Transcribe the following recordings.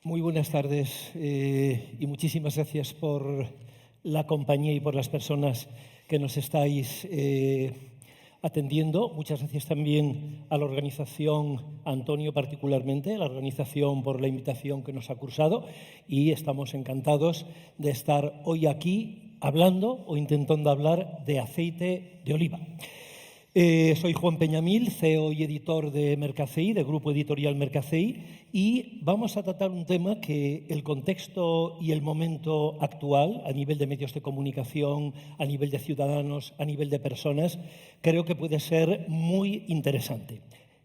Muy buenas tardes y muchísimas gracias por la compañía y por las personas que nos estáis atendiendo. Muchas gracias también a la organización, a Antonio particularmente, a la organización por la invitación que nos ha cursado, y estamos encantados de estar hoy aquí hablando o intentando hablar de aceite de oliva. Soy Juan Peñamil, CEO y editor de Mercacei, del grupo editorial Mercacei, y vamos a tratar un tema que el contexto y el momento actual, a nivel de medios de comunicación, a nivel de ciudadanos, a nivel de personas, creo que puede ser muy interesante.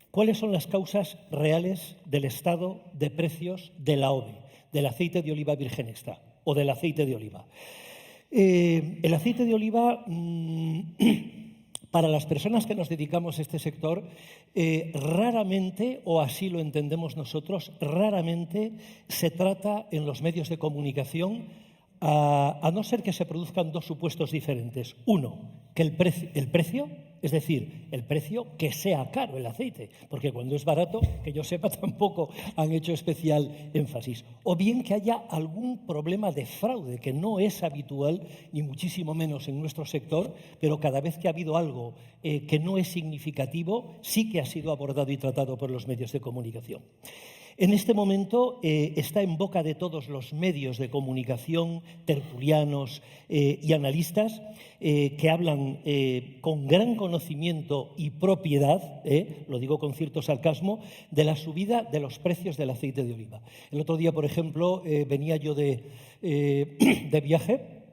¿Cuáles son las causas reales del estado de precios de la OVE, del aceite de oliva virgen extra o del aceite de oliva? El aceite de oliva... Para las personas que nos dedicamos a este sector, raramente, o así lo entendemos nosotros, raramente se trata en los medios de comunicación, a no ser que se produzcan dos supuestos diferentes. Uno, que el precio, es decir, el precio que sea caro el aceite, porque cuando es barato, que yo sepa, tampoco han hecho especial énfasis. O bien que haya algún problema de fraude, que no es habitual, ni muchísimo menos en nuestro sector, pero cada vez que ha habido algo que no es significativo, sí que ha sido abordado y tratado por los medios de comunicación. En este momento está en boca de todos los medios de comunicación, tertulianos y analistas que hablan con gran conocimiento y propiedad, lo digo con cierto sarcasmo, de la subida de los precios del aceite de oliva. El otro día, por ejemplo, venía yo de viaje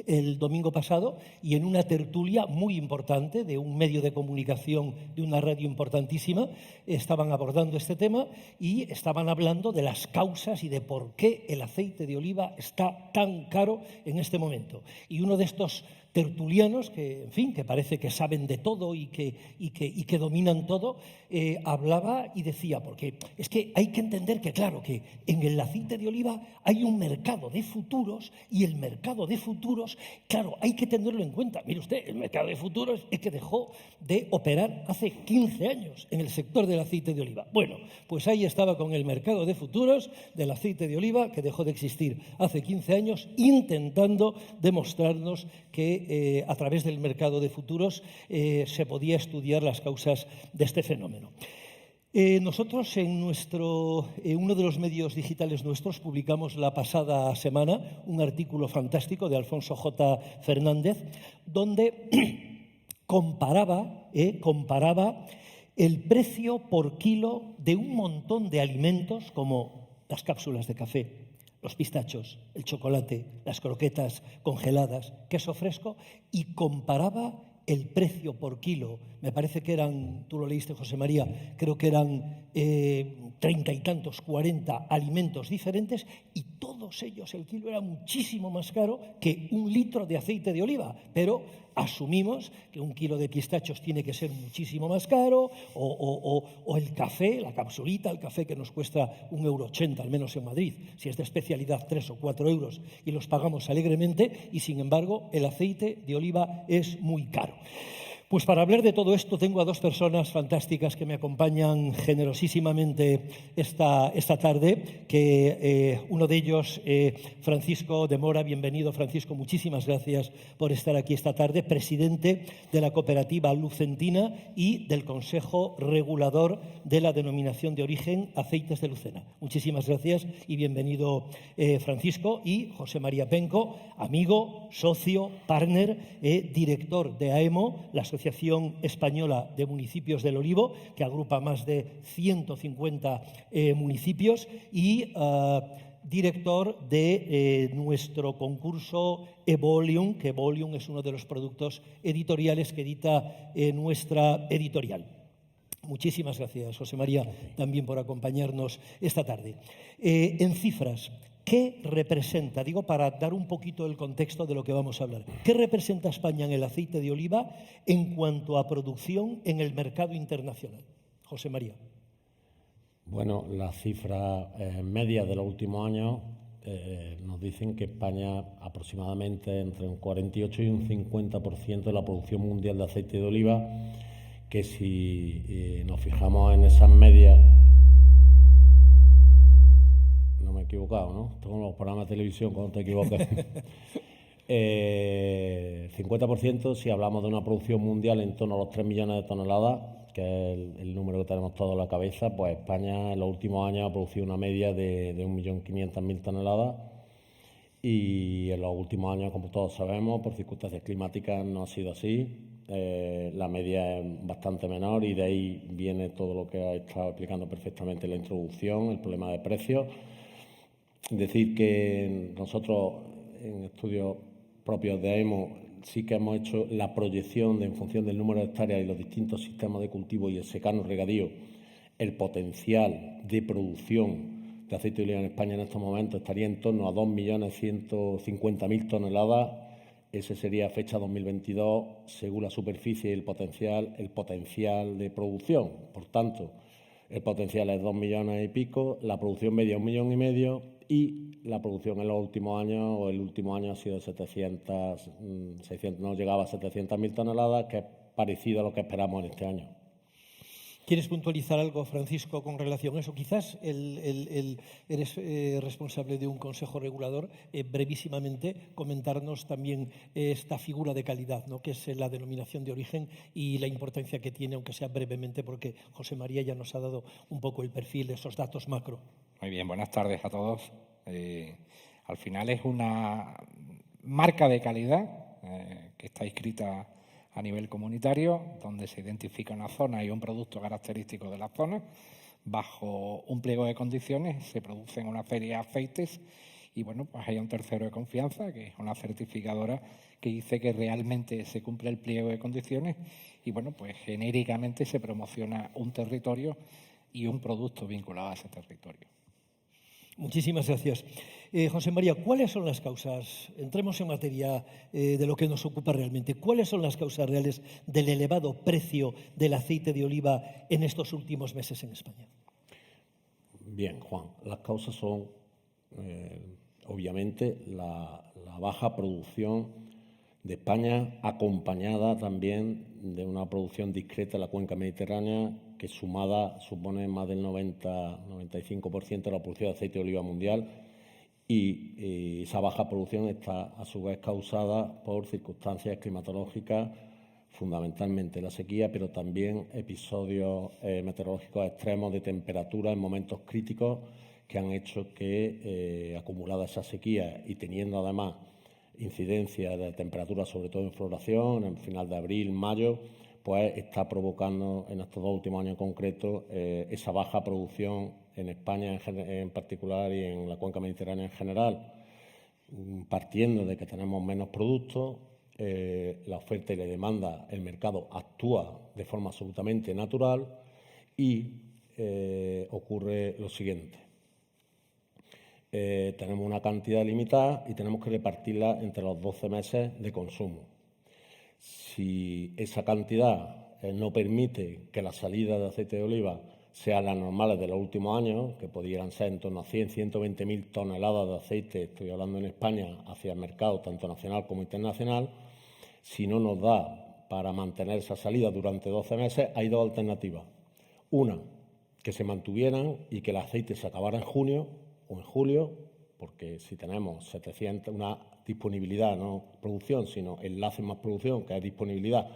el domingo pasado, y en una tertulia muy importante de un medio de comunicación, de una radio importantísima, estaban abordando este tema y estaban hablando de las causas y de por qué el aceite de oliva está tan caro en este momento. Y uno de estos tertulianos, que, en fin, que parece que saben de todo y que dominan todo, hablaba y decía, porque es que hay que entender que, claro, que en el aceite de oliva hay un mercado de futuros, y el mercado de futuros, claro, hay que tenerlo en cuenta. Mire usted, el mercado de futuros es que dejó de operar hace 15 años en el sector del aceite de oliva. Bueno, pues ahí estaba con el mercado de futuros del aceite de oliva, que dejó de existir hace 15 años, intentando demostrarnos que a través del mercado de futuros se podía estudiar las causas de este fenómeno. Nosotros en uno de los medios digitales nuestros publicamos la pasada semana un artículo fantástico de Alfonso J. Fernández, donde comparaba el precio por kilo de un montón de alimentos como las cápsulas de café, los pistachos, el chocolate, las croquetas congeladas, queso fresco, y comparaba el precio por kilo. Me parece que eran, tú lo leíste, José María, creo que eran 30 y tantos, 40 alimentos diferentes, y todos ellos, el kilo era muchísimo más caro que un litro de aceite de oliva, pero asumimos que un kilo de pistachos tiene que ser muchísimo más caro, o el café, la capsulita, el café que nos cuesta 1,80 €, al menos en Madrid, si es de especialidad 3 o 4 euros, y los pagamos alegremente, y sin embargo el aceite de oliva es muy caro. Pues para hablar de todo esto tengo a dos personas fantásticas que me acompañan generosísimamente esta tarde, que uno de ellos, Francisco de Mora. Bienvenido, Francisco, muchísimas gracias por estar aquí esta tarde, presidente de la cooperativa Lucentina y del Consejo Regulador de la Denominación de Origen Aceites de Lucena. Muchísimas gracias y bienvenido, Francisco. Y José María Penco, amigo, socio, partner, director de AEMO, la Asociación Española de Municipios del Olivo, que agrupa más de 150 municipios, y director de nuestro concurso Evolium, que Evolium es uno de los productos editoriales que edita nuestra editorial. Muchísimas gracias, José María, también por acompañarnos esta tarde. En cifras, ¿qué representa? Digo, para dar un poquito el contexto de lo que vamos a hablar. ¿Qué representa España en el aceite de oliva en cuanto a producción en el mercado internacional? José María. Bueno, las cifras medias de los últimos años nos dicen que España aproximadamente entre un 48 y un 50% de la producción mundial de aceite de oliva, que si nos fijamos en esas medias, no me equivoco, ¿no? Como los programas de televisión cuando te equivocas. 50% si hablamos de una producción mundial en torno a los 3 millones de toneladas, que es el número que tenemos todos en la cabeza, pues España en los últimos años ha producido una media de 1.500.000 toneladas y en los últimos años, como todos sabemos, por circunstancias climáticas no ha sido así. La media es bastante menor y de ahí viene todo lo que ha estado explicando perfectamente en la introducción, el problema de precios. Decir que nosotros en estudios propios de AEMO sí que hemos hecho la proyección en función del número de hectáreas y los distintos sistemas de cultivo y el secano regadío, el potencial de producción de aceite de oliva en España en estos momentos estaría en torno a 2.150.000 toneladas. Ese sería fecha 2022, según la superficie y el potencial de producción. Por tanto, el potencial es 2 millones y pico, la producción media 1,5 millones y la producción en los últimos años, o el último año ha sido 600, no llegaba a 700.000 toneladas, que es parecido a lo que esperamos en este año. ¿Quieres puntualizar algo, Francisco, con relación a eso? Quizás eres responsable de un consejo regulador. Brevísimamente, comentarnos también esta figura de calidad, ¿no?, que es la denominación de origen y la importancia que tiene, aunque sea brevemente, porque José María ya nos ha dado un poco el perfil, esos datos macro. Muy bien, buenas tardes a todos. Al final es una marca de calidad que está inscrita a nivel comunitario, donde se identifica una zona y un producto característico de la zona. Bajo un pliego de condiciones se producen una serie de aceites y, bueno, pues hay un tercero de confianza, que es una certificadora que dice que realmente se cumple el pliego de condiciones y, bueno, pues genéricamente se promociona un territorio y un producto vinculado a ese territorio. Muchísimas gracias. José María, ¿cuáles son las causas? Entremos en materia de lo que nos ocupa realmente. ¿Cuáles son las causas reales del elevado precio del aceite de oliva en estos últimos meses en España? Bien, Juan, las causas son, obviamente, la baja producción de España, acompañada también de una producción discreta en la cuenca mediterránea, que sumada supone más del 90-95% de la producción de aceite de oliva mundial, y esa baja producción está a su vez causada por circunstancias climatológicas, fundamentalmente la sequía, pero también episodios meteorológicos extremos de temperatura en momentos críticos que han hecho que, acumulada esa sequía y teniendo además incidencia de temperatura, sobre todo en floración, en final de abril, mayo, pues está provocando en estos 2 últimos años en concreto esa baja producción en España en particular y en la cuenca mediterránea en general, partiendo de que tenemos menos productos, la oferta y la demanda, el mercado actúa de forma absolutamente natural y ocurre lo siguiente. Tenemos una cantidad limitada y tenemos que repartirla entre los 12 meses de consumo. Si esa cantidad no permite que la salida de aceite de oliva sean las normales de los últimos años, que podrían ser en torno a 100-120.000 toneladas de aceite, estoy hablando en España, hacia el mercado tanto nacional como internacional, si no nos da para mantener esa salida durante 12 meses, hay 2 alternativas. Una, que se mantuvieran y que el aceite se acabara en junio o en julio, porque si tenemos 700, una disponibilidad, no producción, sino enlace más producción, que es disponibilidad,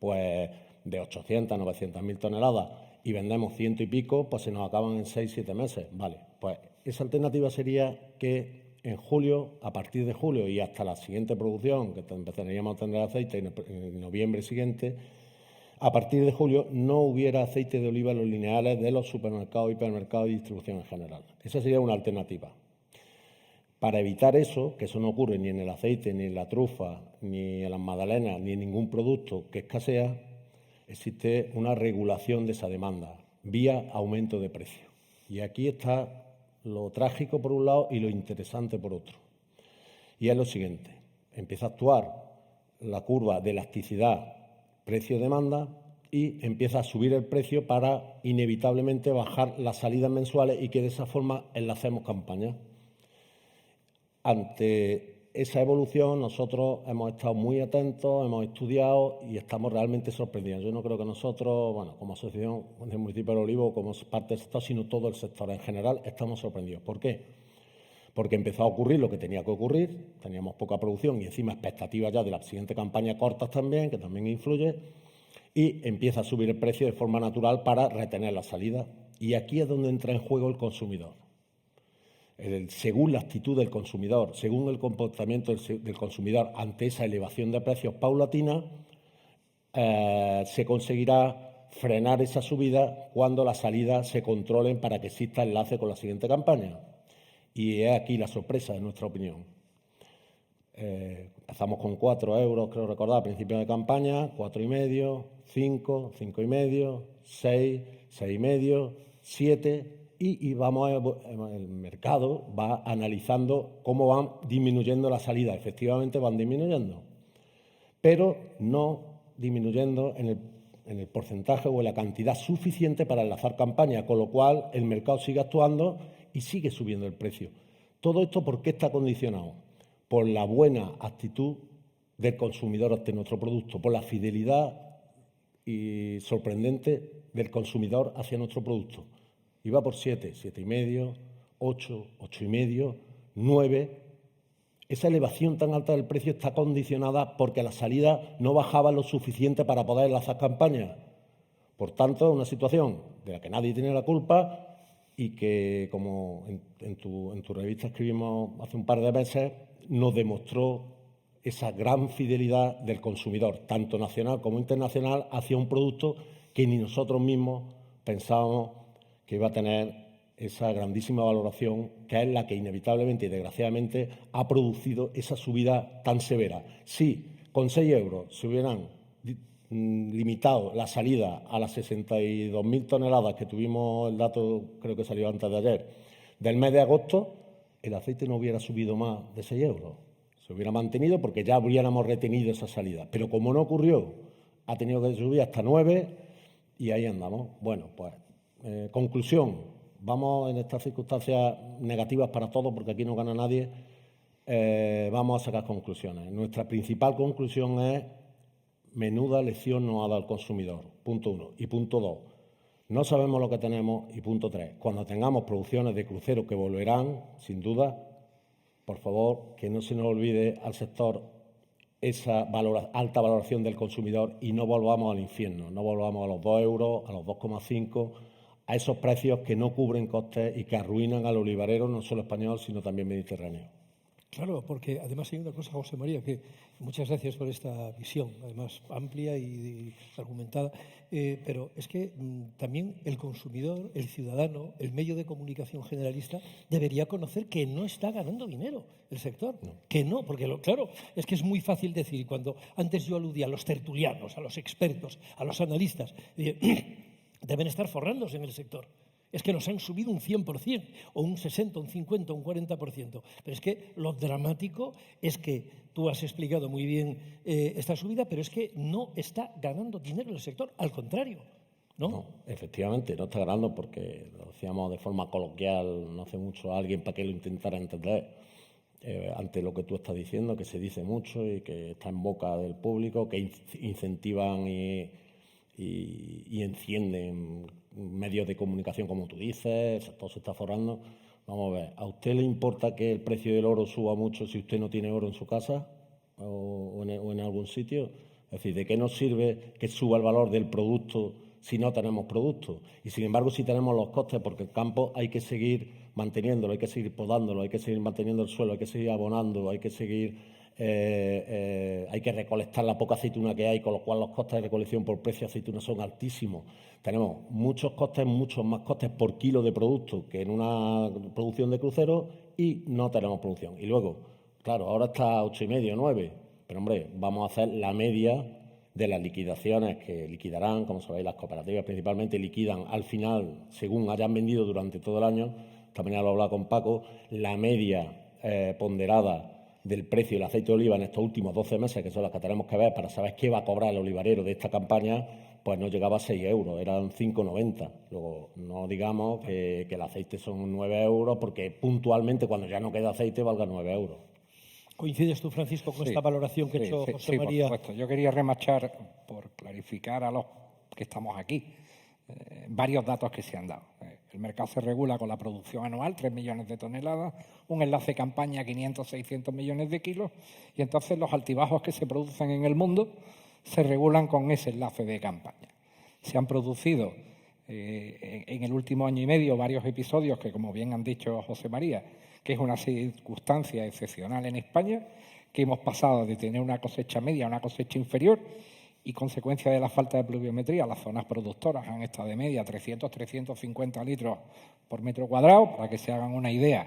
pues de 800 a 900.000 toneladas y vendemos 100 y pico, pues se nos acaban en 6-7 meses. Vale, pues esa alternativa sería que en julio, a partir de julio y hasta la siguiente producción, que empezaríamos a tener aceite en noviembre siguiente, a partir de julio no hubiera aceite de oliva en los lineales de los supermercados, hipermercados y distribución en general. Esa sería una alternativa. Para evitar eso, que eso no ocurre ni en el aceite, ni en la trufa, ni en las magdalenas, ni en ningún producto que escasea, existe una regulación de esa demanda vía aumento de precio. Y aquí está lo trágico por un lado y lo interesante por otro. Y es lo siguiente, empieza a actuar la curva de elasticidad precio-demanda y empieza a subir el precio para inevitablemente bajar las salidas mensuales y que de esa forma enlacemos campañas. Ante esa evolución nosotros hemos estado muy atentos, hemos estudiado y estamos realmente sorprendidos. Yo no creo que nosotros, bueno, como asociación del municipio de Olivo, como parte del sector, sino todo el sector en general, estamos sorprendidos. ¿Por qué? porque empezó a ocurrir lo que tenía que ocurrir, teníamos poca producción y encima expectativas ya de la siguiente campaña cortas también, que también influye, y empieza a subir el precio de forma natural para retener la salida. Y aquí es donde entra en juego el consumidor. Según la actitud del consumidor, según el comportamiento del consumidor ante esa elevación de precios paulatina, se conseguirá frenar esa subida cuando las salidas se controlen para que exista enlace con la siguiente campaña. Y es aquí la sorpresa, en nuestra opinión. Empezamos con 4 euros, creo recordar, a principio de campaña, 4,5, 5, 5,5, 6, 6,5, 7 y vamos el mercado va analizando cómo van disminuyendo las salidas. Efectivamente van disminuyendo, pero no disminuyendo en el porcentaje o en la cantidad suficiente para enlazar campaña, con lo cual el mercado sigue actuando y sigue subiendo el precio. Todo esto, ¿por qué está condicionado? Por la buena actitud del consumidor ante nuestro producto, por la fidelidad y sorprendente del consumidor hacia nuestro producto. Iba por 7, 7,5, 8, 8,5, 9. Esa elevación tan alta del precio está condicionada porque la salida no bajaba lo suficiente para poder enlazar campañas. Por tanto, una situación de la que nadie tiene la culpa y que, como en tu revista escribimos hace un par de meses, nos demostró esa gran fidelidad del consumidor, tanto nacional como internacional, hacia un producto que ni nosotros mismos pensábamos que iba a tener esa grandísima valoración, que es la que inevitablemente y desgraciadamente ha producido esa subida tan severa. Si con 6 euros se hubieran limitado la salida a las 62.000 toneladas que tuvimos, el dato creo que salió antes de ayer, del mes de agosto, el aceite no hubiera subido más de 6 euros. Se hubiera mantenido porque ya hubiéramos retenido esa salida. Pero como no ocurrió, ha tenido que subir hasta 9 y ahí andamos. Bueno, pues conclusión. Vamos en estas circunstancias negativas para todos, porque aquí no gana nadie, vamos a sacar conclusiones. Nuestra principal conclusión es: menuda lección nos ha dado el consumidor, punto 1. Y punto 2, no sabemos lo que tenemos. Y punto 3, cuando tengamos producciones de cruceros que volverán, sin duda, por favor, que no se nos olvide al sector esa alta valoración del consumidor y no volvamos al infierno, no volvamos a los 2 euros, a los 2,5, a esos precios que no cubren costes y que arruinan al olivarero, no solo español, sino también mediterráneo. Claro, porque además hay una cosa, José María, que muchas gracias por esta visión, además amplia y argumentada, pero es que también el consumidor, el ciudadano, el medio de comunicación generalista debería conocer que no está ganando dinero el sector, que no, porque claro, es que es muy fácil decir, cuando antes yo aludía a los tertulianos, a los expertos, a los analistas, deben estar forrándose en el sector. Es que nos han subido un 100%, o un 60, un 50, un 40%. Pero es que lo dramático es que tú has explicado muy bien esta subida, pero es que no está ganando dinero el sector, al contrario, ¿no? No, efectivamente, no está ganando porque, lo decíamos de forma coloquial no hace mucho a alguien para que lo intentara entender, ante lo que tú estás diciendo, que se dice mucho y que está en boca del público, que incentivan y encienden medios de comunicación, como tú dices, todo se está forrando. Vamos a ver, ¿a usted le importa que el precio del oro suba mucho si usted no tiene oro en su casa o en algún sitio? Es decir, ¿de qué nos sirve que suba el valor del producto si no tenemos producto? Y sin embargo, si tenemos los costes, porque el campo hay que seguir manteniéndolo, hay que seguir podándolo, hay que seguir manteniendo el suelo, hay que seguir abonando, hay que seguir... hay que recolectar la poca aceituna que hay, con lo cual los costes de recolección por precio de aceituna son altísimos. Tenemos muchos más costes por kilo de producto que en una producción de cruceros y no tenemos producción. Y luego, claro, ahora está a 8,5, 9, pero hombre, vamos a hacer la media de las liquidaciones que liquidarán, como sabéis, las cooperativas principalmente liquidan al final, según hayan vendido durante todo el año. También lo he hablado con Paco, la media ponderada del precio del aceite de oliva en estos últimos 12 meses, que son las que tenemos que ver para saber qué va a cobrar el olivarero de esta campaña, pues no llegaba a 6 euros, eran 5,90. Luego, no digamos que el aceite son 9 euros, porque puntualmente, cuando ya no queda aceite, valga 9 euros. ¿Coincides tú, Francisco, con esta valoración que ha hecho José María? Por supuesto. Yo quería remachar, por clarificar a los que estamos aquí, varios datos que se han dado. El mercado se regula con la producción anual, 3 millones de toneladas, un enlace campaña, 500, 600 millones de kilos, y entonces los altibajos que se producen en el mundo se regulan con ese enlace de campaña. Se han producido en el último año y medio varios episodios que, como bien han dicho José María, que es una circunstancia excepcional en España, que hemos pasado de tener una cosecha media a una cosecha inferior, y consecuencia de la falta de pluviometría, las zonas productoras han estado de media 300-350 litros por metro cuadrado. Para que se hagan una idea,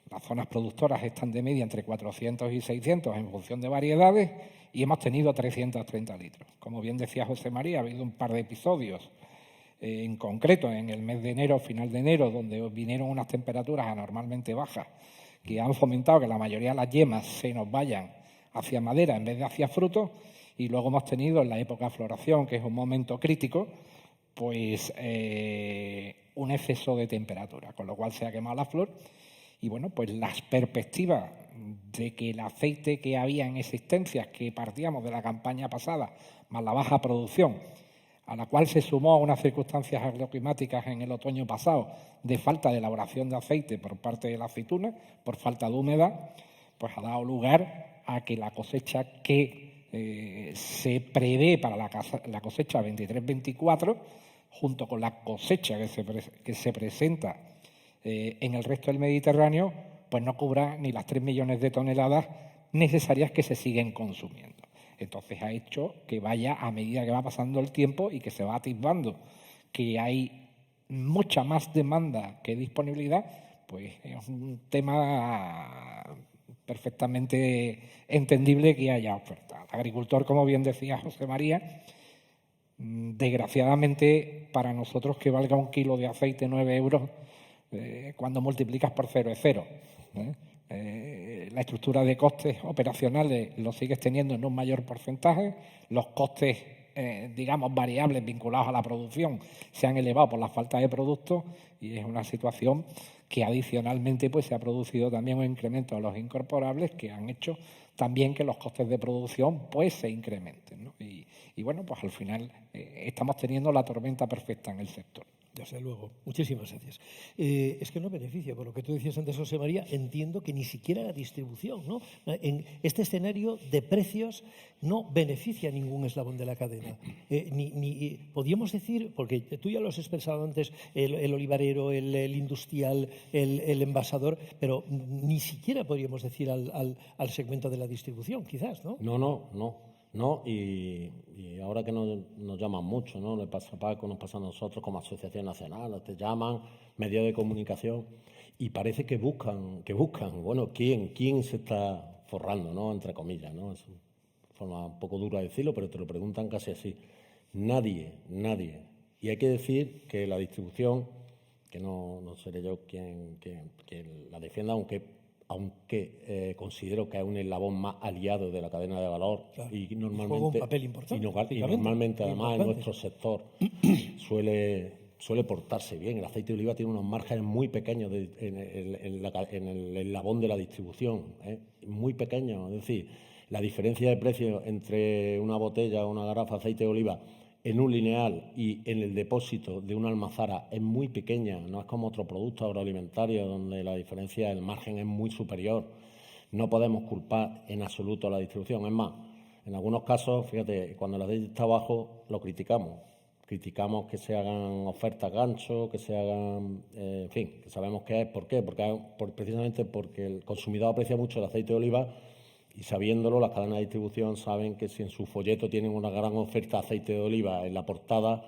las zonas productoras están de media entre 400 y 600 en función de variedades, y hemos tenido 330 litros. Como bien decía José María, ha habido un par de episodios, en concreto en el mes de enero, final de enero, donde vinieron unas temperaturas anormalmente bajas que han fomentado que la mayoría de las yemas se nos vayan hacia madera en vez de hacia frutos. Y luego hemos tenido en la época de floración, que es un momento crítico, pues un exceso de temperatura, con lo cual se ha quemado la flor. Y bueno, pues las perspectivas de que el aceite que había en existencias, que partíamos de la campaña pasada, más la baja producción, a la cual se sumó unas circunstancias agroclimáticas en el otoño pasado de falta de elaboración de aceite por parte de la aceituna, por falta de humedad, pues ha dado lugar a que la cosecha que se prevé para la cosecha 23-24, junto con la cosecha que se presenta en el resto del Mediterráneo, pues no cubra ni las 3 millones de toneladas necesarias que se siguen consumiendo. Entonces ha hecho que vaya, a medida que va pasando el tiempo y que se va atisbando que hay mucha más demanda que disponibilidad, pues es un tema perfectamente entendible que haya oferta. El agricultor, como bien decía José María, desgraciadamente para nosotros que valga un kilo de aceite 9 euros, cuando multiplicas por 0 es 0. La estructura de costes operacionales lo sigues teniendo en un mayor porcentaje, los costes, digamos, variables vinculados a la producción se han elevado por la falta de productos, y es una situación que adicionalmente pues se ha producido también un incremento de los incorporables que han hecho también que los costes de producción pues se incrementen, ¿no? Y bueno, pues al final estamos teniendo la tormenta perfecta en el sector. Desde luego. Muchísimas gracias. Es que no beneficia, por lo que tú decías antes, José María, entiendo que ni siquiera la distribución, ¿no? En este escenario de precios no beneficia a ningún eslabón de la cadena. Podríamos decir, porque tú ya lo has expresado antes, el olivarero, el industrial, el envasador, pero ni siquiera podríamos decir al segmento de la distribución, quizás, ¿no? No, y ahora que nos llaman mucho, ¿no? Le pasa a Paco, nos pasa a nosotros como Asociación Nacional, te llaman, medios de comunicación, y parece que buscan, bueno, ¿quién se está forrando, ¿no? Entre comillas, ¿no? Es una forma un poco dura de decirlo, pero te lo preguntan casi así. Nadie. Y hay que decir que la distribución, que no seré yo quien la defienda, aunque considero que es un eslabón más aliado de la cadena de valor, claro, y normalmente juega un papel importante, y normalmente además en nuestro sector suele portarse bien. El aceite de oliva tiene unos márgenes muy pequeños en el eslabón de la distribución, muy pequeños. Es decir, la diferencia de precio entre una botella o una garrafa de aceite de oliva en un lineal y en el depósito de una almazara es muy pequeña, no es como otro producto agroalimentario donde la diferencia del margen es muy superior. No podemos culpar en absoluto a la distribución. Es más, en algunos casos, fíjate, cuando el aceite está bajo, lo criticamos. Criticamos que se hagan ofertas gancho, que se hagan, en fin, que sabemos qué es. ¿Por qué? Precisamente porque el consumidor aprecia mucho el aceite de oliva, y sabiéndolo, las cadenas de distribución saben que si en su folleto tienen una gran oferta de aceite de oliva en la portada,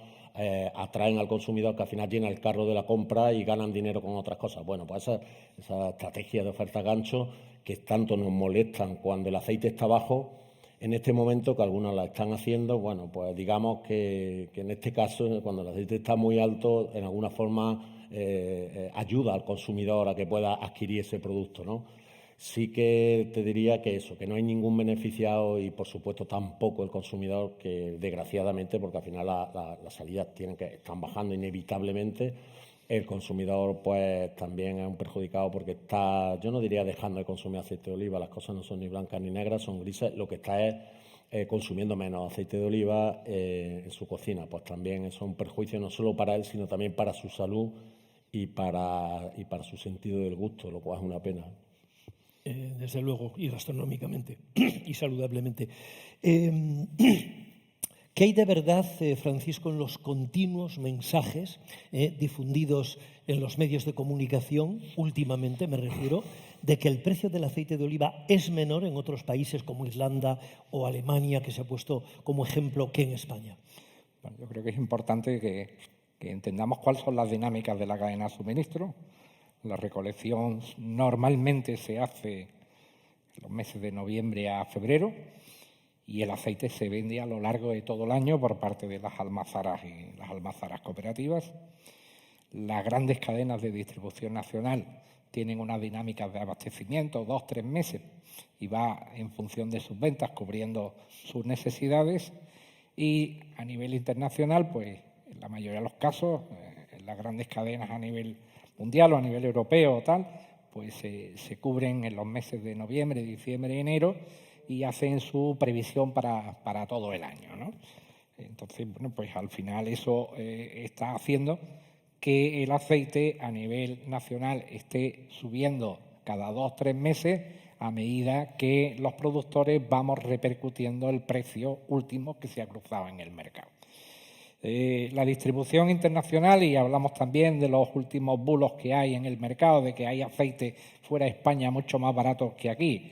atraen al consumidor, que al final llena el carro de la compra y ganan dinero con otras cosas. Bueno, pues esa estrategia de oferta gancho que tanto nos molestan cuando el aceite está bajo, en este momento que algunas la están haciendo, bueno, pues digamos que en este caso, cuando el aceite está muy alto, en alguna forma ayuda al consumidor a que pueda adquirir ese producto, ¿no? Sí que te diría que eso, que no hay ningún beneficiado y, por supuesto, tampoco el consumidor, que desgraciadamente, porque al final las salidas están bajando inevitablemente, el consumidor pues también es un perjudicado porque está, yo no diría dejando de consumir aceite de oliva, las cosas no son ni blancas ni negras, son grises, lo que está es consumiendo menos aceite de oliva en su cocina. Pues también eso es un perjuicio no solo para él, sino también para su salud y para su sentido del gusto, lo cual es una pena. Desde luego, y gastronómicamente y saludablemente. ¿Qué hay de verdad, Francisco, en los continuos mensajes difundidos en los medios de comunicación, últimamente me refiero, de que el precio del aceite de oliva es menor en otros países como Irlanda o Alemania, que se ha puesto como ejemplo, que en España? Bueno, yo creo que es importante que entendamos cuáles son las dinámicas de la cadena de suministro. La recolección normalmente se hace en los meses de noviembre a febrero y el aceite se vende a lo largo de todo el año por parte de las almazaras y las almazaras cooperativas. Las grandes cadenas de distribución nacional tienen unas dinámicas de abastecimiento, 2-3 meses, y va en función de sus ventas cubriendo sus necesidades. Y a nivel internacional, pues en la mayoría de los casos, las grandes cadenas a nivel mundial o a nivel europeo o tal, pues se cubren en los meses de noviembre, diciembre y enero y hacen su previsión para todo el año, ¿no? Entonces, bueno, pues al final eso está haciendo que el aceite a nivel nacional esté subiendo cada 2-3 meses a medida que los productores vamos repercutiendo el precio último que se ha cruzado en el mercado. La distribución internacional, y hablamos también de los últimos bulos que hay en el mercado, de que hay aceite fuera de España mucho más barato que aquí.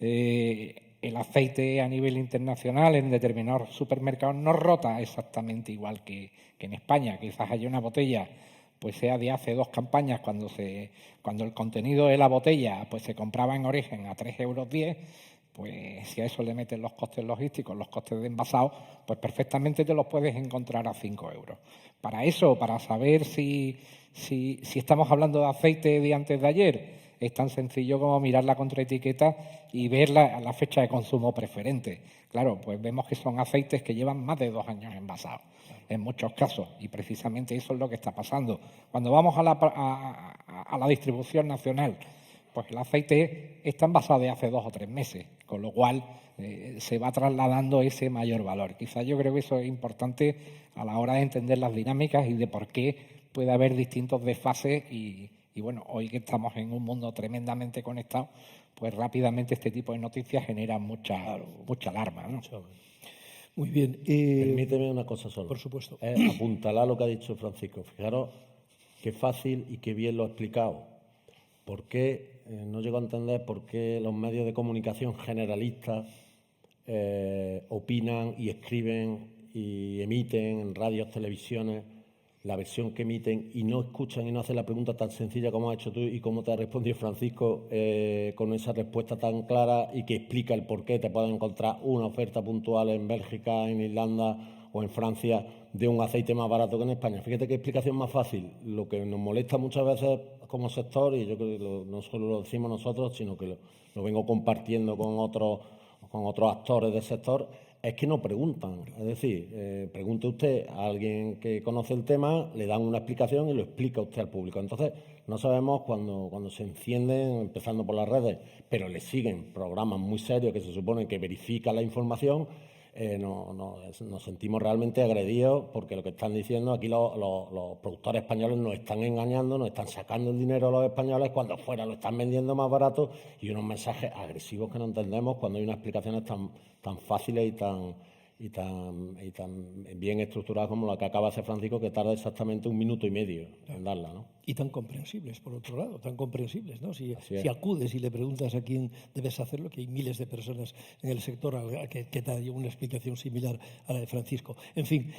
El aceite a nivel internacional en determinados supermercados no rota exactamente igual que en España. Quizás haya una botella, pues sea de hace 2 campañas, cuando el contenido de la botella pues se compraba en origen a 3,10 €, pues si a eso le meten los costes logísticos, los costes de envasado, pues perfectamente te los puedes encontrar a 5 €. Para eso, para saber si estamos hablando de aceite de antes de ayer, es tan sencillo como mirar la contraetiqueta y ver la fecha de consumo preferente. Claro, pues vemos que son aceites que llevan más de 2 años envasados, en muchos casos, y precisamente eso es lo que está pasando. Cuando vamos a la distribución nacional, pues el aceite está envasado de hace 2 o 3 meses, con lo cual se va trasladando ese mayor valor. Quizás yo creo que eso es importante a la hora de entender las dinámicas y de por qué puede haber distintos desfases y bueno, hoy que estamos en un mundo tremendamente conectado, pues rápidamente este tipo de noticias generan mucha alarma, ¿no? Muy bien. Permíteme una cosa solo. Por supuesto. Apuntalar lo que ha dicho Francisco. Fijaros qué fácil y qué bien lo ha explicado. ¿Por qué? No llego a entender por qué los medios de comunicación generalistas opinan y escriben y emiten en radios, televisiones, la versión que emiten y no escuchan y no hacen la pregunta tan sencilla como has hecho tú y como te ha respondido Francisco, con esa respuesta tan clara y que explica el por qué te puedes encontrar una oferta puntual en Bélgica, en Irlanda o en Francia de un aceite más barato que en España. Fíjate qué explicación más fácil. Lo que nos molesta muchas veces como sector, y yo creo que no solo lo decimos nosotros, sino que lo vengo compartiendo con otros actores del sector, es que no preguntan. Es decir, pregunte usted a alguien que conoce el tema, le dan una explicación y lo explica usted al público. Entonces, no sabemos cuando se encienden, empezando por las redes, pero le siguen programas muy serios que se supone que verifican la información, nos sentimos realmente agredidos porque lo que están diciendo aquí los productores españoles nos están engañando, nos están sacando el dinero a los españoles cuando afuera lo están vendiendo más barato, y unos mensajes agresivos que no entendemos cuando hay unas explicaciones tan fáciles y tan bien estructuradas como la que acaba de hacer Francisco, que tarda exactamente 1 minuto y medio en darla, ¿no? Y tan comprensibles, por otro lado, tan comprensibles, ¿no? Si acudes y le preguntas a quién debes hacerlo, que hay miles de personas en el sector que te dan una explicación similar a la de Francisco. En fin,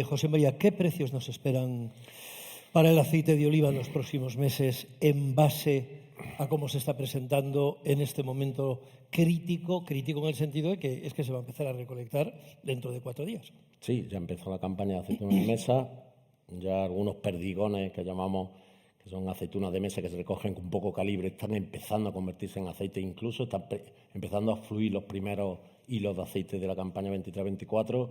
José María, ¿qué precios nos esperan para el aceite de oliva en los próximos meses en base a cómo se está presentando en este momento crítico en el sentido de que es que se va a empezar a recolectar dentro de 4 días? Sí, ya empezó la campaña de aceitunas de mesa, ya algunos perdigones que llamamos, que son aceitunas de mesa que se recogen con poco calibre, están empezando a convertirse en aceite, incluso están empezando a fluir los primeros hilos de aceite de la campaña 23-24.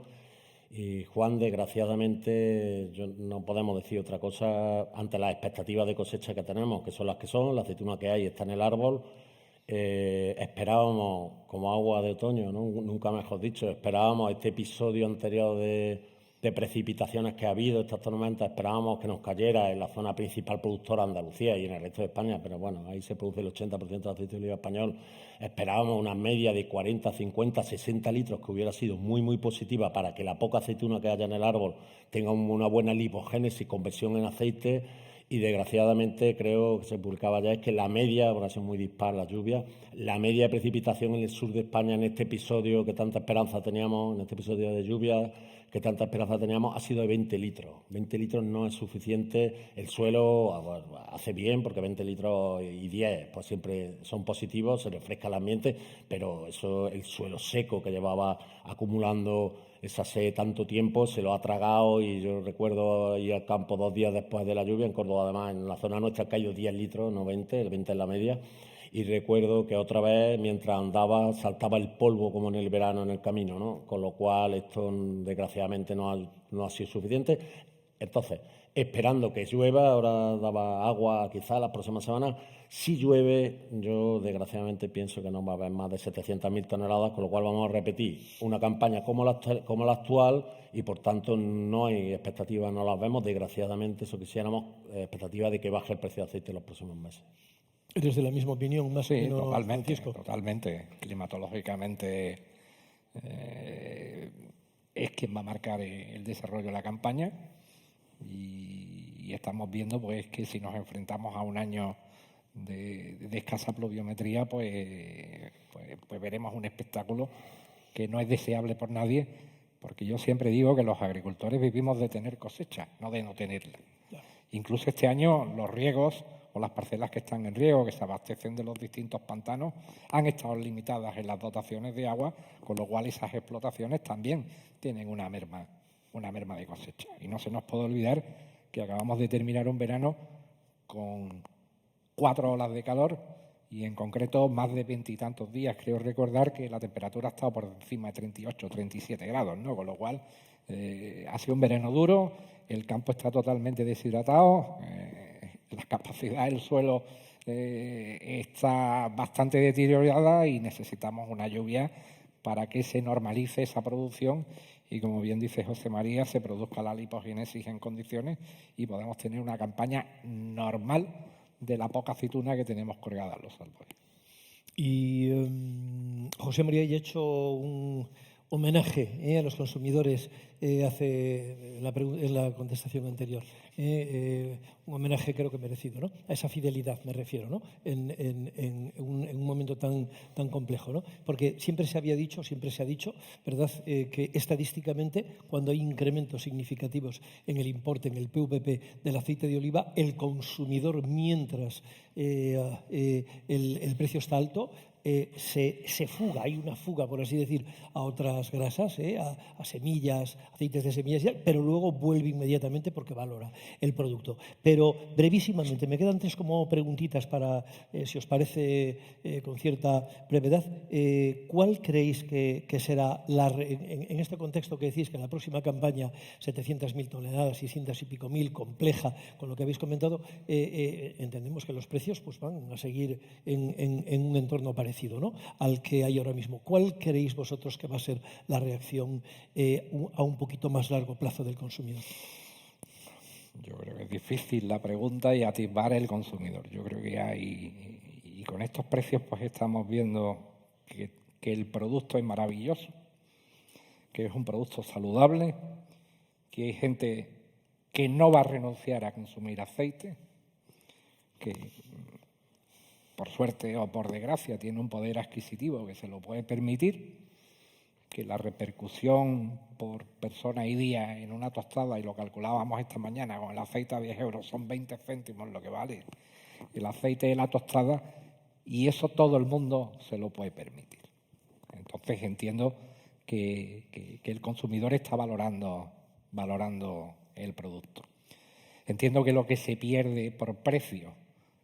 Y Juan, desgraciadamente, no podemos decir otra cosa ante las expectativas de cosecha que tenemos, que son las que son, la aceituna que hay está en el árbol. Esperábamos, como agua de otoño, ¿no? Nunca mejor dicho, esperábamos este episodio anterior de de precipitaciones que ha habido, estas tormentas, esperábamos que nos cayera en la zona principal productora, Andalucía, y en el resto de España, pero bueno, ahí se produce el 80% del aceite de oliva español. Esperábamos una media de 40, 50, 60 litros, que hubiera sido muy, muy positiva para que la poca aceituna que haya en el árbol tenga una buena lipogénesis, conversión en aceite, y desgraciadamente creo que se publicaba ya es que la media, ahora sido muy dispar la lluvia, la media de precipitación en el sur de España en este episodio que tanta esperanza teníamos, en este episodio de lluvia, que tanta esperanza teníamos, ha sido de 20 litros. 20 litros no es suficiente. El suelo hace bien porque 20 litros y 10 pues siempre son positivos, se refresca el ambiente, pero eso, el suelo seco que llevaba acumulando esa sed tanto tiempo se lo ha tragado, y yo recuerdo ir al campo 2 días después de la lluvia, en Córdoba además, en la zona nuestra ha caído 10 litros, no 20, el 20 es la media. Y recuerdo que otra vez, mientras andaba, saltaba el polvo como en el verano en el camino, ¿no? Con lo cual esto desgraciadamente no ha sido suficiente. Entonces, esperando que llueva, ahora daba agua quizá las próximas semanas. Si llueve, yo desgraciadamente pienso que no va a haber más de 700.000 toneladas, con lo cual vamos a repetir una campaña como la actual, y por tanto no hay expectativas, no las vemos, desgraciadamente, eso quisiéramos, expectativas de que baje el precio del aceite en los próximos meses. ¿Eres de la misma opinión, más o Sí, menos, totalmente, Francisco? totalmente. Climatológicamente es quien va a marcar el desarrollo de la campaña, y estamos viendo pues que si nos enfrentamos a un año de escasa pluviometría, pues veremos un espectáculo que no es deseable por nadie, porque yo siempre digo que los agricultores vivimos de tener cosecha, no de no tenerla. Incluso este año los riegos o las parcelas que están en riego, que se abastecen de los distintos pantanos, han estado limitadas en las dotaciones de agua, con lo cual esas explotaciones también tienen una merma de cosecha. Y no se nos puede olvidar que acabamos de terminar un verano con 4 olas de calor, y en concreto más de 20 y tantos días. Creo recordar que la temperatura ha estado por encima de 38 o 37 grados, ¿no? Con lo cual ha sido un verano duro, el campo está totalmente deshidratado, la capacidad del suelo está bastante deteriorada, y necesitamos una lluvia para que se normalice esa producción y, como bien dice José María, se produzca la lipogénesis en condiciones y podamos tener una campaña normal de la poca aceituna que tenemos colgada en los árboles. Y José María ya ha hecho un homenaje a los consumidores en la contestación anterior. Un homenaje creo que merecido, ¿no? A esa fidelidad me refiero, ¿no? En un momento tan complejo, ¿no? Porque siempre se ha dicho, ¿verdad?, que estadísticamente, cuando hay incrementos significativos en el importe, en el PVP del aceite de oliva, el consumidor, mientras el precio está alto, se fuga, hay una fuga, por así decir, a otras grasas, a semillas, aceites de semillas, pero luego vuelve inmediatamente porque valora el producto. Pero brevísimamente, me quedan 3 como preguntitas para, si os parece, con cierta brevedad. ¿Cuál creéis que será, en este contexto que decís que en la próxima campaña 700.000 toneladas, 600 y pico mil, compleja, con lo que habéis comentado, entendemos que los precios pues van a seguir en un entorno parecido, ¿no?, al que hay ahora mismo? ¿Cuál creéis vosotros que va a ser la reacción a un poquito más largo plazo del consumidor? Yo creo que es difícil la pregunta y atisbar el consumidor. Yo creo que hay, y con estos precios pues estamos viendo que el producto es maravilloso, que es un producto saludable, que hay gente que no va a renunciar a consumir aceite, que por suerte o por desgracia tiene un poder adquisitivo que se lo puede permitir, que la repercusión por persona y día en una tostada, y lo calculábamos esta mañana con el aceite a 10 euros, son 20 céntimos lo que vale el aceite de la tostada, y eso todo el mundo se lo puede permitir. Entonces entiendo que el consumidor está valorando el producto. Entiendo que lo que se pierde por precio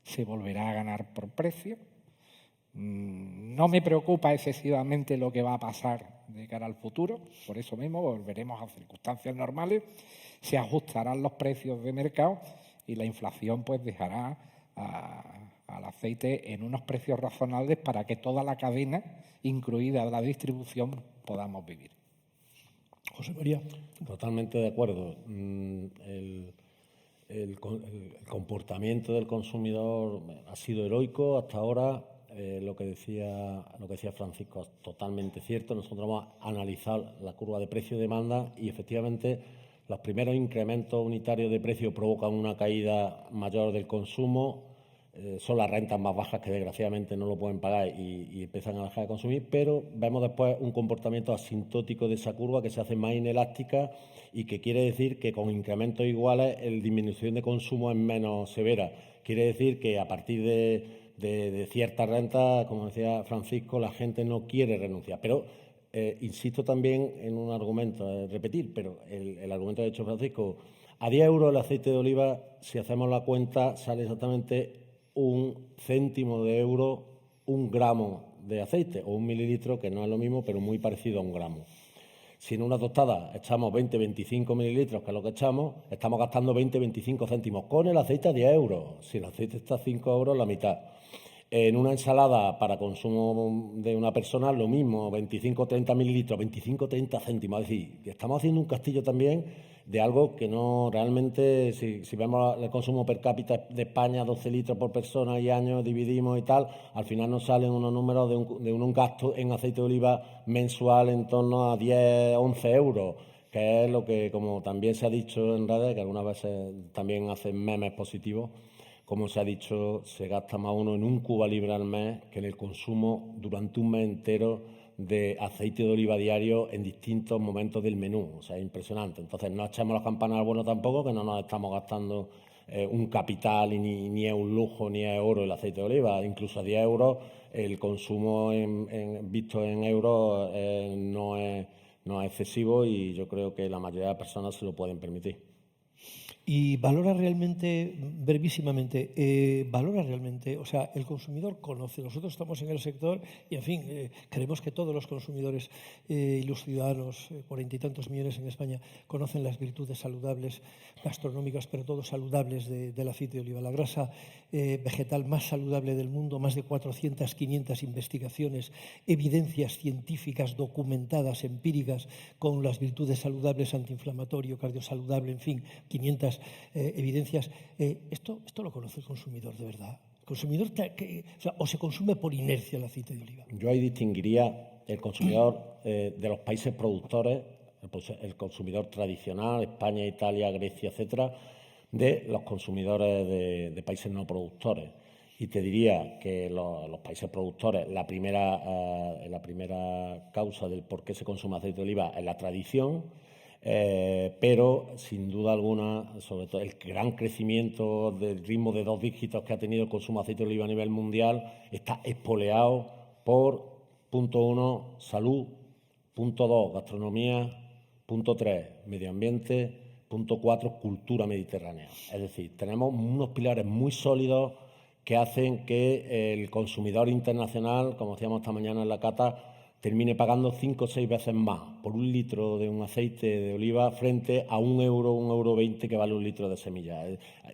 se volverá a ganar por precio. No me preocupa excesivamente lo que va a pasar de cara al futuro, por eso mismo volveremos a circunstancias normales, se ajustarán los precios de mercado y la inflación pues dejará al aceite en unos precios razonables para que toda la cadena, incluida la distribución, podamos vivir. José María. Totalmente de acuerdo. El comportamiento del consumidor ha sido heroico hasta ahora. Lo que decía Francisco es totalmente cierto. Nosotros vamos a analizar la curva de precio-demanda y efectivamente los primeros incrementos unitarios de precio provocan una caída mayor del consumo. Son las rentas más bajas que desgraciadamente no lo pueden pagar y empiezan a dejar de consumir, pero vemos después un comportamiento asintótico de esa curva que se hace más inelástica y que quiere decir que con incrementos iguales la disminución de consumo es menos severa. Quiere decir que a partir de ciertas rentas, como decía Francisco, la gente no quiere renunciar. Pero insisto también en un argumento, repetir, pero el argumento que ha dicho Francisco, a 10 euros el aceite de oliva, si hacemos la cuenta, sale exactamente 1 céntimo de euro un gramo de aceite o 1 mililitro, que no es lo mismo, pero muy parecido a 1 gramo. Si en una tostada echamos 20-25 mililitros, que es lo que echamos, estamos gastando 20-25 céntimos con el aceite a 10 euros. Si el aceite está a 5 euros, la mitad. En una ensalada para consumo de una persona, lo mismo, 25-30 mililitros, 25-30 céntimos. Es decir, que estamos haciendo un castillo también de algo que no realmente, si vemos el consumo per cápita de España, 12 litros por persona y año, dividimos y tal, al final nos salen unos números de un gasto en aceite de oliva mensual en torno a 10-11 euros, que es lo que, como también se ha dicho en redes, que algunas veces también hacen memes positivos, como se ha dicho, se gasta más uno en un cuba libre al mes que en el consumo durante un mes entero de aceite de oliva diario en distintos momentos del menú. O sea, es impresionante. Entonces, no echemos las campanas al vuelo tampoco, que no nos estamos gastando un capital y ni es un lujo ni es oro el aceite de oliva. Incluso a 10 euros el consumo visto en euros no es excesivo y yo creo que la mayoría de las personas se lo pueden permitir. Y valora realmente, brevísimamente, o sea, el consumidor conoce, nosotros estamos en el sector y, en fin, creemos que todos los consumidores y los ciudadanos, 40 y tantos millones en España, conocen las virtudes saludables, gastronómicas, pero todos saludables del aceite de oliva. La grasa vegetal más saludable del mundo, más de 400, 500 investigaciones, evidencias científicas documentadas, empíricas, con las virtudes saludables, antiinflamatorio, cardiosaludable, en fin, 500 evidencias. Esto lo conoce el consumidor de verdad. El consumidor o se consume por inercia el aceite de oliva. Yo ahí distinguiría el consumidor de los países productores, el consumidor tradicional, España, Italia, Grecia, etcétera, de los consumidores de países no productores. Y te diría que los países productores, la primera causa del por qué se consume aceite de oliva es la tradición, pero sin duda alguna, sobre todo el gran crecimiento del ritmo de 2 dígitos que ha tenido el consumo de aceite de oliva a nivel mundial está espoleado por, punto 1, salud, punto 2, gastronomía, punto 3, medio ambiente, punto 4, cultura mediterránea. Es decir, tenemos unos pilares muy sólidos que hacen que el consumidor internacional, como decíamos esta mañana en la cata, termine pagando 5 o 6 veces más por 1 litro de un aceite de oliva frente a 1 euro, 1,20 € que vale 1 litro de semilla.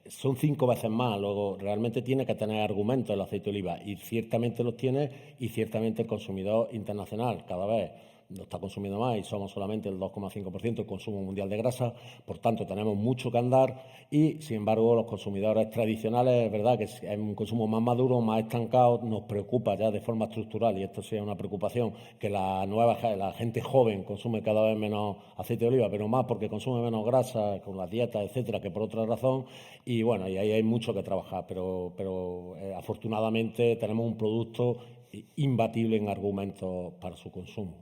Son 5 veces más. Luego, realmente tiene que tener argumentos el aceite de oliva y ciertamente los tiene y ciertamente el consumidor internacional cada vez lo está consumiendo más y somos solamente el 2,5% del consumo mundial de grasa, por tanto tenemos mucho que andar y, sin embargo, los consumidores tradicionales, es verdad que es un consumo más maduro, más estancado, nos preocupa ya de forma estructural y esto sí es una preocupación, que la gente joven consume cada vez menos aceite de oliva, pero más porque consume menos grasa con las dietas, etcétera, que por otra razón y bueno, y ahí hay mucho que trabajar, pero afortunadamente tenemos un producto imbatible en argumentos para su consumo.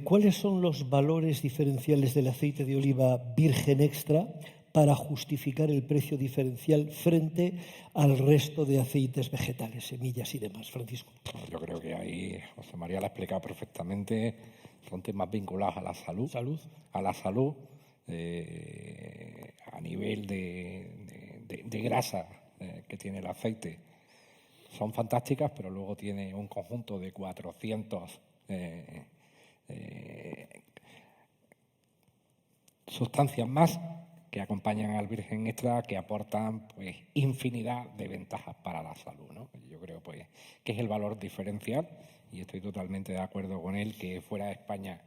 ¿Cuáles son los valores diferenciales del aceite de oliva virgen extra para justificar el precio diferencial frente al resto de aceites vegetales, semillas y demás? Francisco. Yo creo que ahí José María lo ha explicado perfectamente. Son temas vinculados a la salud. A la salud, a nivel de grasa que tiene el aceite. Son fantásticas, pero luego tiene un conjunto de 400 sustancias más que acompañan al virgen extra, que aportan pues infinidad de ventajas para la salud, ¿no? Yo creo pues que es el valor diferencial y estoy totalmente de acuerdo con él que fuera de España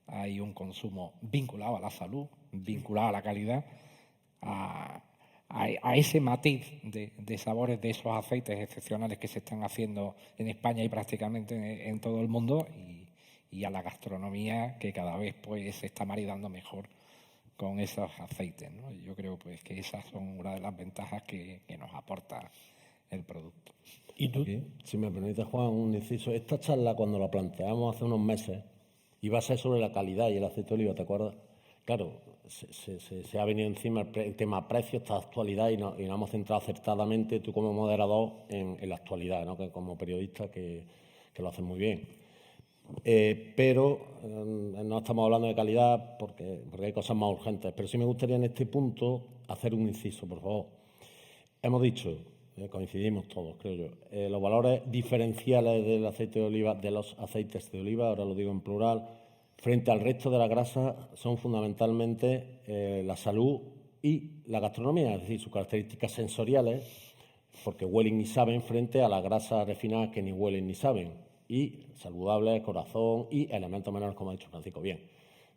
hay un consumo vinculado a la salud, vinculado a la calidad, a ese matiz de sabores de esos aceites excepcionales que se están haciendo en España y prácticamente en todo el mundo, y a la gastronomía que cada vez pues se está maridando mejor con esos aceites, ¿no? Yo creo pues que esas son una de las ventajas que nos aporta el producto. ¿Y tú? Aquí, si me permite, Juan, un inciso. Esta charla, cuando la planteamos hace unos meses, iba a ser sobre la calidad y el aceite de oliva, ¿te acuerdas? Claro, se ha venido encima el tema precio, esta actualidad, y nos hemos centrado acertadamente, tú como moderador, en la actualidad, ¿no? Que como periodista que lo haces muy bien. Pero no estamos hablando de calidad porque hay cosas más urgentes. Pero sí me gustaría en este punto hacer un inciso, por favor. Hemos dicho, coincidimos todos, creo yo, los valores diferenciales del aceite de oliva, de los aceites de oliva, ahora lo digo en plural, frente al resto de las grasas son fundamentalmente la salud y la gastronomía, es decir, sus características sensoriales, porque huelen y saben, frente a las grasas refinadas que ni huelen ni saben, y saludables, corazón y elementos menores, como ha dicho Francisco. Bien,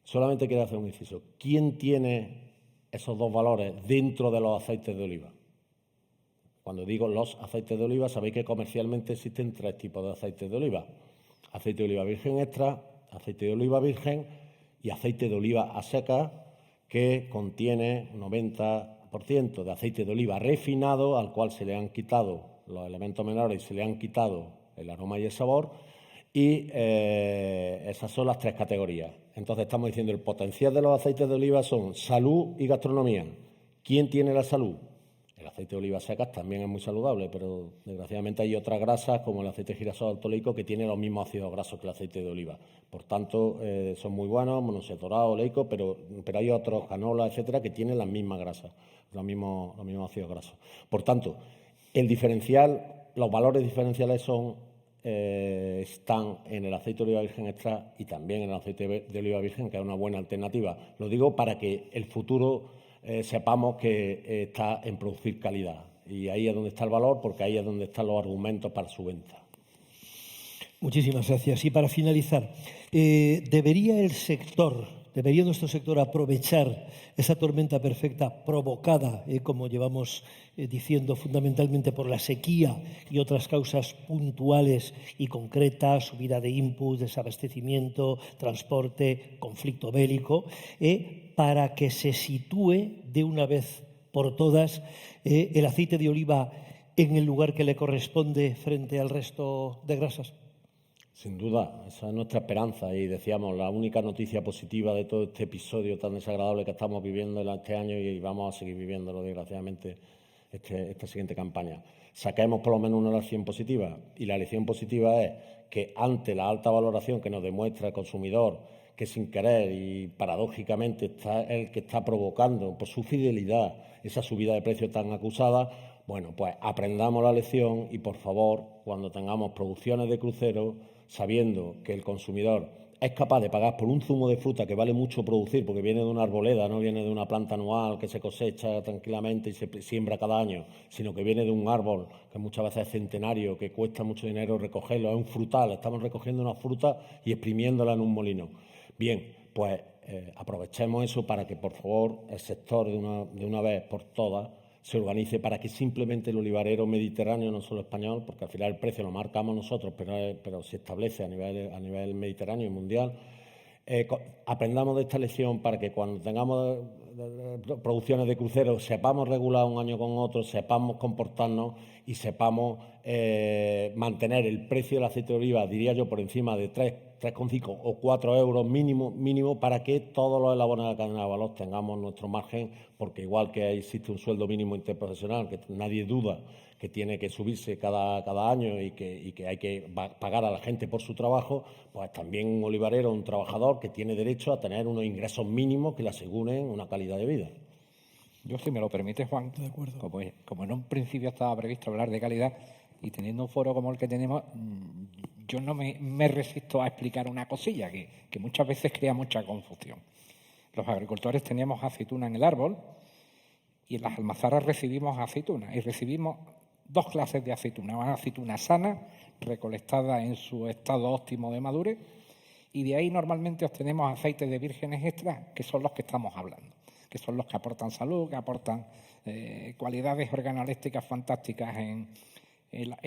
solamente quiero hacer un inciso. ¿Quién tiene esos dos valores dentro de los aceites de oliva? Cuando digo los aceites de oliva, sabéis que comercialmente existen tres tipos de aceites de oliva. Aceite de oliva virgen extra, aceite de oliva virgen y aceite de oliva a seca, que contiene un 90% de aceite de oliva refinado, al cual se le han quitado los elementos menores y se le han quitado el aroma y el sabor, y esas son las tres categorías. Entonces estamos diciendo el potencial de los aceites de oliva son salud y gastronomía. ¿Quién tiene la salud? El aceite de oliva secas también es muy saludable, pero desgraciadamente hay otras grasas, como el aceite de girasol altoleico, que tiene los mismos ácidos grasos que el aceite de oliva. Por tanto, son muy buenos, monoinsaturados, oleico, pero hay otros, canola, etcétera, que tienen las mismas grasas, los mismos ácidos grasos. Por tanto, el diferencial, los valores diferenciales están en el aceite de oliva virgen extra y también en el aceite de oliva virgen, que es una buena alternativa. Lo digo para que el futuro sepamos que está en producir calidad. Y ahí es donde está el valor, porque ahí es donde están los argumentos para su venta. Muchísimas gracias. Y para finalizar, ¿debería nuestro sector aprovechar esa tormenta perfecta provocada, como llevamos diciendo, fundamentalmente por la sequía y otras causas puntuales y concretas, subida de inputs, desabastecimiento, transporte, conflicto bélico, para que se sitúe de una vez por todas el aceite de oliva en el lugar que le corresponde frente al resto de grasas? Sin duda, esa es nuestra esperanza y decíamos, la única noticia positiva de todo este episodio tan desagradable que estamos viviendo este año y vamos a seguir viviéndolo desgraciadamente esta siguiente campaña. Saquemos por lo menos una lección positiva, y la lección positiva es que ante la alta valoración que nos demuestra el consumidor, que sin querer y paradójicamente está el que está provocando por su fidelidad esa subida de precios tan acusada, bueno, pues aprendamos la lección y, por favor, cuando tengamos producciones de cruceros, sabiendo que el consumidor es capaz de pagar por un zumo de fruta que vale mucho producir porque viene de una arboleda, no viene de una planta anual que se cosecha tranquilamente y se siembra cada año, sino que viene de un árbol que muchas veces es centenario, que cuesta mucho dinero recogerlo, es un frutal, estamos recogiendo una fruta y exprimiéndola en un molino. Bien, pues aprovechemos eso para que, por favor, el sector de una vez por todas se organice para que simplemente el olivarero mediterráneo, no solo español, porque al final el precio lo marcamos nosotros, pero se establece a nivel mediterráneo y mundial, aprendamos de esta lección para que cuando tengamos producciones de cruceros sepamos regular un año con otro, sepamos comportarnos y sepamos mantener el precio del aceite de oliva, diría yo, por encima de 3,5 o 4 euros mínimo para que todos los eslabones de la cadena de valor tengamos nuestro margen, porque igual que existe un sueldo mínimo interprofesional, que nadie duda que tiene que subirse cada año y que hay que pagar a la gente por su trabajo, pues también un olivarero, un trabajador que tiene derecho a tener unos ingresos mínimos que le aseguren una calidad de vida. Yo, si me lo permite, Juan, De acuerdo. Como en un principio estaba previsto hablar de calidad y teniendo un foro como el que tenemos, yo no me resisto a explicar una cosilla que muchas veces crea mucha confusión. Los agricultores teníamos aceituna en el árbol y en las almazaras recibimos aceituna y recibimos dos clases de aceituna. Una aceituna sana, recolectada en su estado óptimo de madurez, Y de ahí normalmente obtenemos aceites de vírgenes extra, que son los que estamos hablando, que son los que aportan salud, que aportan cualidades organolépticas fantásticas en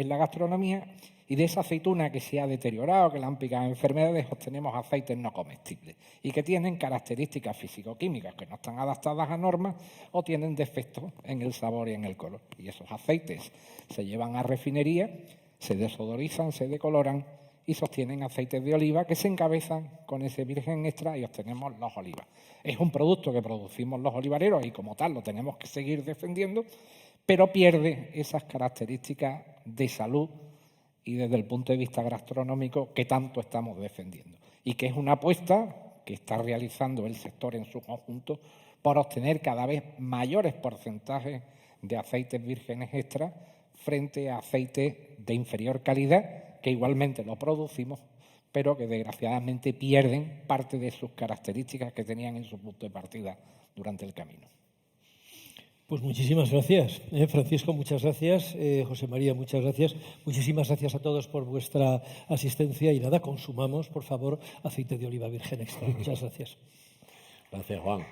la gastronomía. Y de esa aceituna que se ha deteriorado, que le han picado enfermedades, obtenemos aceites no comestibles y que tienen características físico-químicas que no están adaptadas a normas o tienen defectos en el sabor y en el color. Y esos aceites se llevan a refinería, se desodorizan, se decoloran y sostienen aceites de oliva que se encabezan con ese virgen extra y obtenemos los olivas. Es un producto que producimos los olivareros y como tal lo tenemos que seguir defendiendo, pero pierde esas características de salud y desde el punto de vista gastronómico que tanto estamos defendiendo. Y que es una apuesta que está realizando el sector en su conjunto por obtener cada vez mayores porcentajes de aceites vírgenes extra frente a aceites de inferior calidad, que igualmente lo producimos, pero que desgraciadamente pierden parte de sus características que tenían en su punto de partida durante el camino. Pues muchísimas gracias. Francisco, muchas gracias. José María, muchas gracias. Muchísimas gracias a todos por vuestra asistencia y nada, consumamos, por favor, aceite de oliva virgen extra. Muchas gracias. Gracias, Juan.